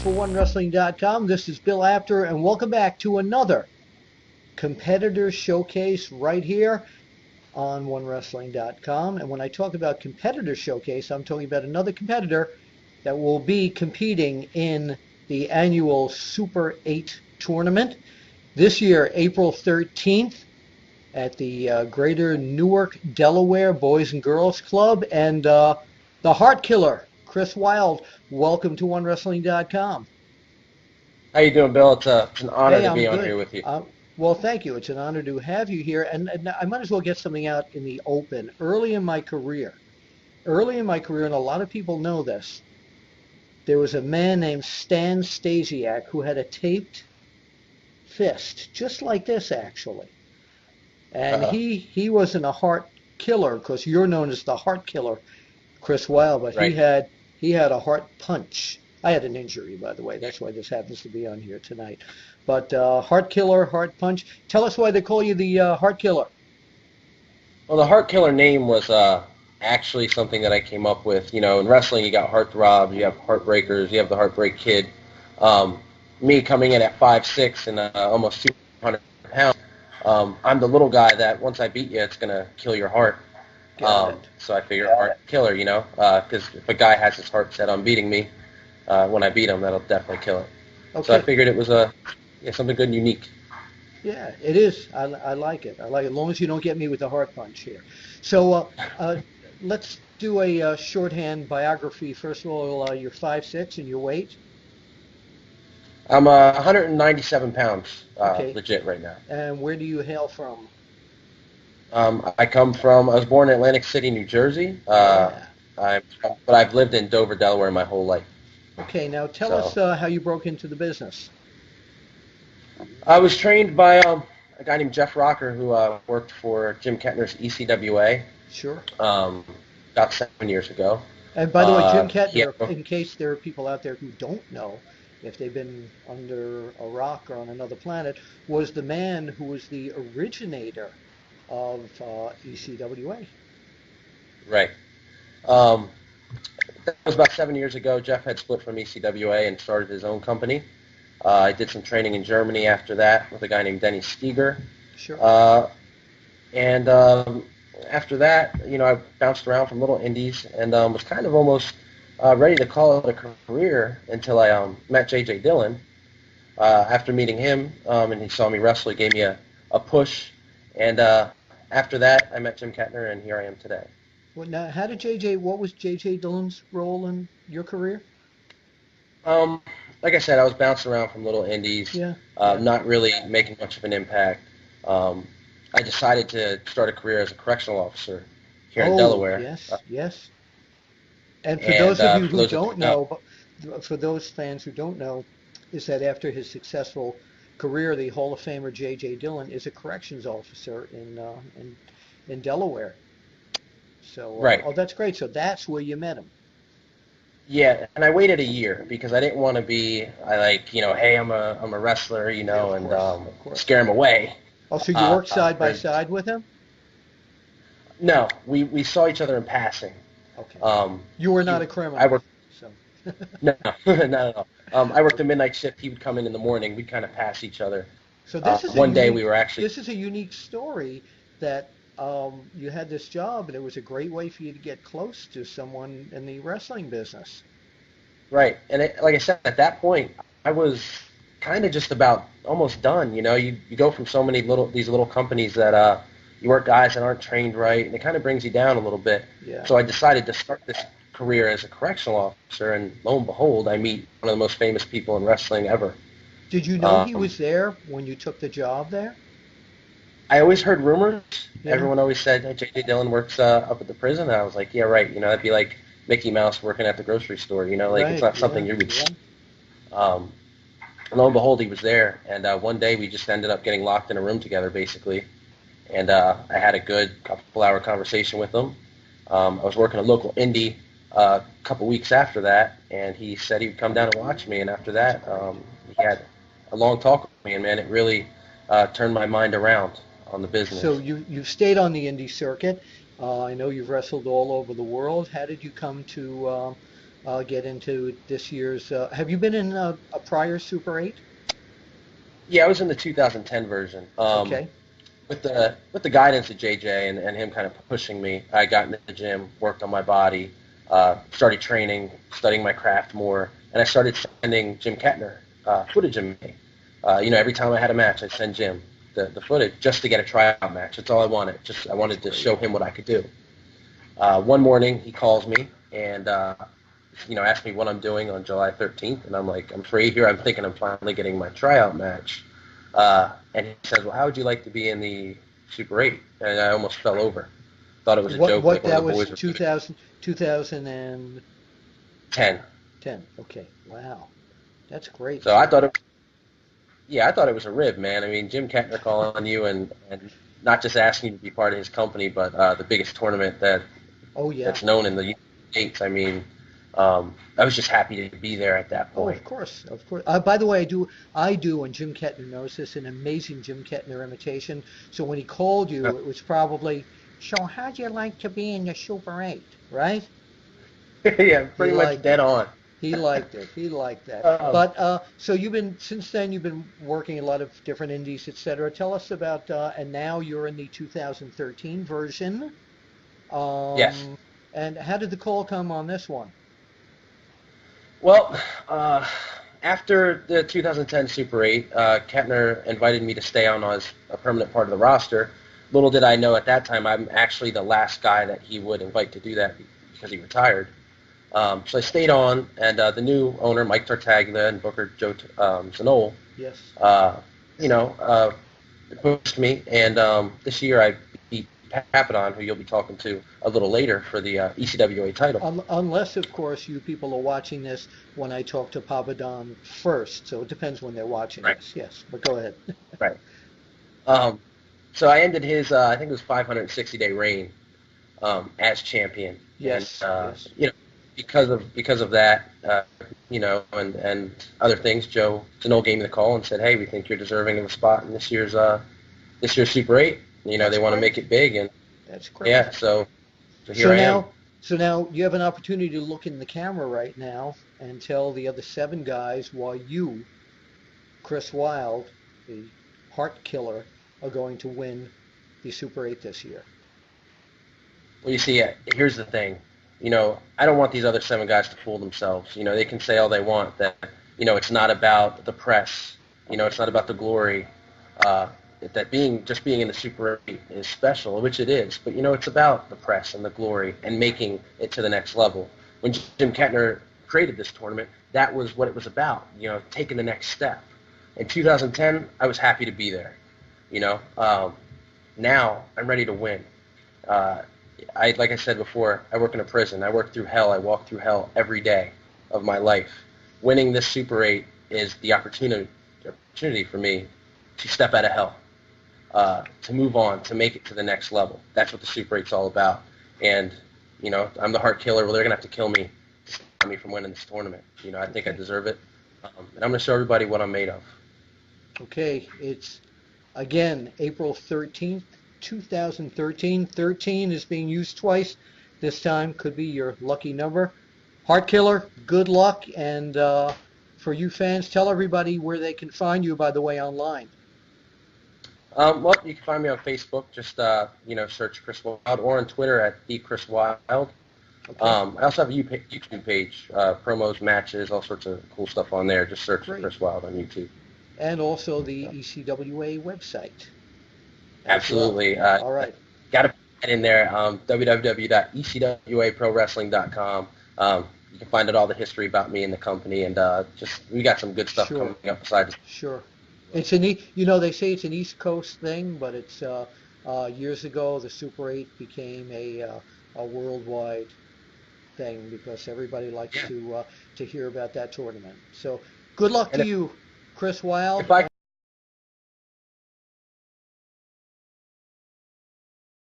for OneWrestling.com. This is Bill Apter, and welcome back to another competitor showcase right here on OneWrestling.com. And when I talk about competitor showcase, I'm talking about another competitor that will be competing in the annual Super 8 tournament this year, April 13th, at the Greater Newark, Delaware Boys and Girls Club, and the Heartkiller, Chris Wylde. Welcome to OneWrestling.com. How you doing, Bill? It's an honor Hey, to be I'm on good. here with you. Well, thank you. It's an honor to have you here, and I might as well get something out in the open. Early in my career, and a lot of people know this, there was a man named Stan Stasiak who had a taped fist, just like this, actually. And Uh, he wasn't a heart killer, because you're known as the Heart Killer, Chris Wylde, but right. he had a heart punch. I had an injury, by the way. That's why this happens to be on here tonight. But Heart Killer, Heart Punch. Tell us why they call you the Heart Killer. Well, the Heartkiller name was actually something that I came up with. You know, in wrestling, you got heartthrobs, you have heartbreakers, you have the Heartbreak Kid. Me coming in at 5'6" and almost 200 pounds, I'm the little guy that once I beat you, it's gonna kill your heart. So I figured Heart Killer, you know, because if a guy has his heart set on beating me, when I beat him, that'll definitely kill it. Okay. So I figured it was something good and unique. Yeah, it is. I like it. I like it, as long as you don't get me with the heart punch here. So let's do a shorthand biography. First of all, you're 5'6", and your weight? I'm 197 pounds, Okay. legit right now. And where do you hail from? I was born in Atlantic City, New Jersey, Yeah. but I've lived in Dover, Delaware my whole life. Okay, now tell us how you broke into the business. I was trained by a guy named Jeff Rocker who worked for Jim Kettner's ECWA Sure. about 7 years ago. And by the way, Jim Yeah, Kettner, in case there are people out there who don't know, if they've been under a rock or on another planet, was the man who was the originator of ECWA. right. Um, that was about 7 years ago. Jeff had split from ECWA and started his own company. I did some training in Germany after that with a guy named Denny Steger. Sure. And after that, you know, I bounced around from little indies and was kind of almost ready to call it a career until I met J.J. Dillon. After meeting him, and he saw me wrestle, he gave me a push. And after that, I met Jim Kettner, and here I am today. Well, now, what was J.J. Dillon's role in your career? Like I said, I was bouncing around from little indies, Yeah. not really making much of an impact. I decided to start a career as a correctional officer here in Delaware. Yes. And for those of you who don't know, for those fans who don't know, is that after his successful career, the Hall of Famer J.J. Dillon is a corrections officer in Delaware. So, right. Oh, that's great. So that's where you met him. Yeah, and I waited a year because I didn't want to be hey, I'm a wrestler, you know, Of course. scare him away. Oh, so you worked side by side with him? No, we saw each other in passing. Okay. You were not a criminal. I worked. So. No, not at all. I worked the midnight shift. He would come in the morning. We'd kind of pass each other. So this is one day we were actually. This is a unique story that you had this job, and it was a great way for you to get close to someone in the wrestling business. Right, and like I said, at that point, I was kind of just about almost done. You know, you go from so many these little companies that you work guys that aren't trained right, and it kind of brings you down a little bit. Yeah. So I decided to start this career as a correctional officer, and lo and behold, I meet one of the most famous people in wrestling ever. Did you know he was there when you took the job there? I always heard rumors. Yeah. Everyone always said, hey, J.J. Dillon works up at the prison. And I was like, yeah, right. You know, that'd be like Mickey Mouse working at the grocery store. You know, like Right, it's not something you would see. Lo and behold, he was there. And one day we just ended up getting locked in a room together, basically. And I had a good couple-hour conversation with him. I was working a local indie a couple weeks after that, and he said he would come down and watch me. And after that, he had a long talk with me, and man, it really turned my mind around on the business. So you've stayed on the indie circuit. I know you've wrestled all over the world. How did you come to get into this year's. Have you been in a prior Super 8? Yeah, I was in the 2010 version. Okay. With the guidance of JJ and him kind of pushing me, I got in the gym, worked on my body, started training, studying my craft more, and I started sending Jim Kettner footage of me. Every time I had a match, I'd send Jim the footage just to get a tryout match. That's all I wanted. I wanted to show him what I could do. One morning, he calls me and asked me what I'm doing on July 13th, and I'm like, I'm free here. I'm thinking I'm finally getting my tryout match. And he says, well, how would you like to be in the Super 8? And I almost fell over. Thought it was a joke. What like that one of the was boys 2010. 10. Okay. Wow. That's great. So I thought it was a rib, man. I mean, Jim Kettner calling you and not just asking you to be part of his company, but the biggest tournament that's known in the United States. I mean, I was just happy to be there at that point. Oh, of course, of course. By the way, I do, and Jim Kettner knows this, an amazing Jim Kettner imitation. So when he called you, it was probably, so how'd you like to be in the Super 8, right? Yeah, pretty much dead on. He liked it. He liked that. But so since then you've been working in a lot of different indies, etc. Tell us about, and now you're in the 2013 version. Yes. And how did the call come on this one? Well, after the 2010 Super 8, Kettner invited me to stay on as a permanent part of the roster. Little did I know at that time I'm actually the last guy that he would invite to do that because he retired. So I stayed on, and the new owner, Mike Tartaglia and Booker Joe Zanol, yes, pushed me, and this year I beat Papadon, who you'll be talking to a little later for the ECWA title. Unless, of course, you people are watching this when I talk to Papadon first, so it depends when they're watching this. Yes, but go ahead. Right. So I ended his, I think it was 560-day reign as champion. Yes. And, yes. Because of that, and other things, Joe Zanol gave me the call and said, "Hey, we think you're deserving of a spot in this year's Super 8. They want to make it big." And that's great. Yeah, so here I am. So now you have an opportunity to look in the camera right now and tell the other 7 guys why you, Chris Wylde, the Heartkiller, are going to win the Super 8 this year. Well, you see, here's the thing. I don't want these other 7 guys to fool themselves. They can say all they want that, it's not about the press. It's not about the glory. That being in the Super 8 is special, which it is. But, it's about the press and the glory and making it to the next level. When Jim Kettner created this tournament, that was what it was about, taking the next step. In 2010, I was happy to be there. Now I'm ready to win. Like I said before, I work in a prison. I work through hell. I walk through hell every day of my life. Winning this Super 8 is the opportunity for me to step out of hell, to move on, to make it to the next level. That's what the Super 8's all about. And, I'm the Heartkiller. Well, they're going to have to kill me to stop me from winning this tournament. I think I deserve it. And I'm going to show everybody what I'm made of. Okay, it's, again, April 13th. 2013. 13 is being used twice. This time could be your lucky number. Heartkiller, good luck. And for you fans, tell everybody where they can find you, by the way, online. Well, you can find me on Facebook. Just, search Chris Wylde, or on Twitter at @TheChrisWylde. Okay. I also have a YouTube page, promos, matches, all sorts of cool stuff on there. Just search for Chris Wylde on YouTube. And also the ECWA website. Absolutely. Well. All right. Got to put that in there. www.ecwapro-wrestling.com. You can find out all the history about me and the company, and we got some good stuff coming up besides. Sure. It's they say it's an East Coast thing, but it's years ago the Super 8 became a worldwide thing because everybody likes to hear about that tournament. So good luck to you, Chris Wylde.